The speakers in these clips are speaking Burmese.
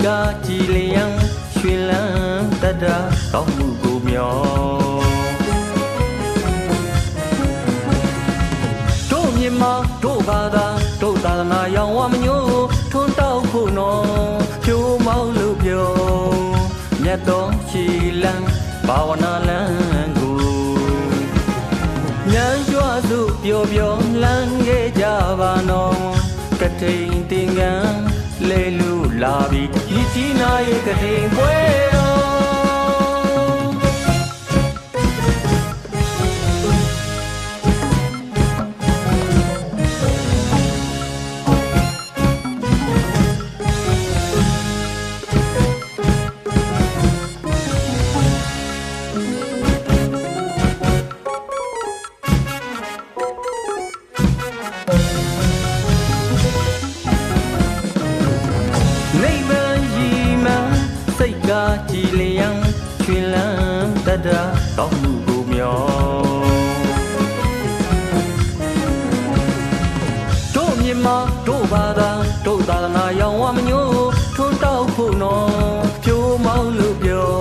ကားကြည်လျံရွှင်လန်းတတ်တာကောင်းမှုကိုမျောတို့မြင်မတို့ဘာသာတို့သာသနာရောင်ဝမညို့ထွန်းတောက်ဖို့နော်ဖြိုးမောက်လို့ပြောမြတ်တော်ရှိလန်းဘာဝနာလန်းကိုဉာဏ်ကြွစုပျော်ပျော်လန်းခဲ့ကြပါနော်ကထိန်တင်ကန်းလေလူလာပြီးဤကြီးနာရဲ့ကထိန်ပွဲတော်ကားကြည်လျံရွှင်လန်းတတ်တာကောင်းမှုကိုမျောတို့မြင်မတို့ဘာသာတို့သာသနာရောင်ဝမညို့ထွန်းတောက်ဖို့နော်ဖြိုးမောက်လို့ပြော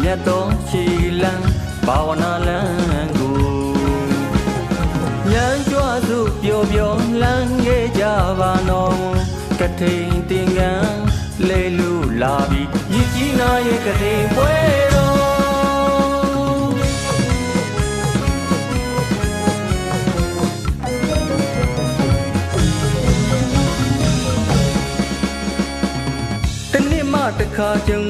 မြတ်တော်ရှိလန်းဘာဝနာလန်းကိုဉာဏ်ကြွစုပျော်ပျော်လန်းခဲ့ကြပါနော်ကထိန်တင်ကန်းလေလူလာပြီးဤကြီးနာရဲ့ကတိပွဲတော်တနေ့မှတစ်ခါကြုံ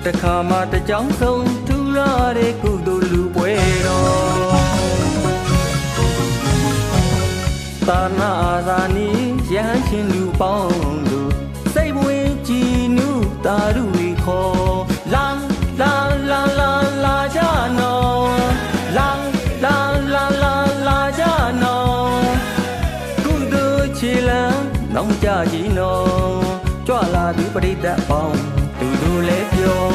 တစ်ခါမှတစ်ကြောင်းဆုံးထူလာတဲ့ကုသိုလ်လူပွဲတော်သာနာသာနီရဟန်းရှင်လူပေါင်းတို့စိတ်ဝင်ကြည်နုတာရုတွေခေါ်လာလာလာလာလာကြနော်လာလာလာလာလာကြနော်ကုသိုလ်ချီလန်းနောင်ကြကြီးနော်ကြွလာသူပရိသတ်ပေါင်းသူတို့လည်းပြော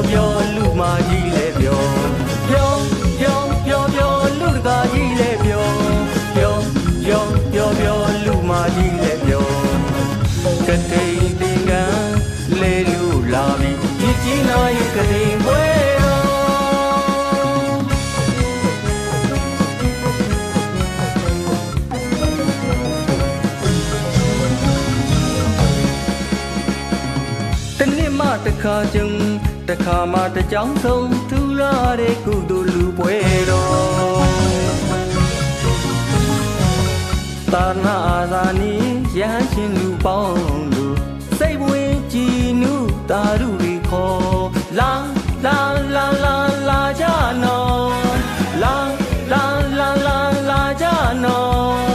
ပြောလူမကြီးလဲပြောလူတကာကြီးလဲပြောလူမကြီးလဲပြောကတိန်တင်ကန်းလဲလူလာပြီးဒီကြီးနာရဲ့ကတိန်ပွဲတနေ့မှတစ်ခါကြုံတစ်ခါမှတစ်ကြောင်းဆုံးထူလာတဲ့ကုသိုလ်လူပွဲတော်သာနာသာနီရဟန်းရှင်လူပေါင်းတို့စိတ်ဝင်ကြည်နုတာရုတွေခေါ်လာလာလာလာလာကြနော်လာလာလာလာလာကြနော်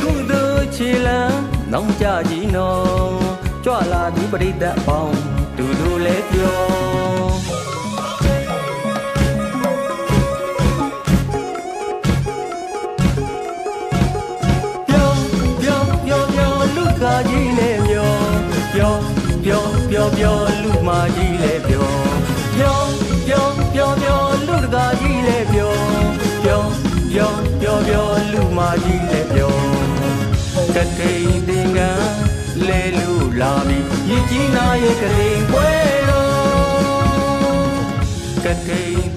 ကုသိုလ်ချီလန်းနောင်ကြကြီးနော်ကြွလာသူပရိသတ်ပေါင်းသူတို့လည်းပြောလူကာကြီးလည်းပြောလူမကြီးလည်းပြောလူတကာကြီးလည်းပြောလူမကြီးလည်းပြောကတိန်တင်ကန်းလဲလူလာပြီးဤကြီးနာရဲ့ကတိန်ပွဲတော်ကတိန်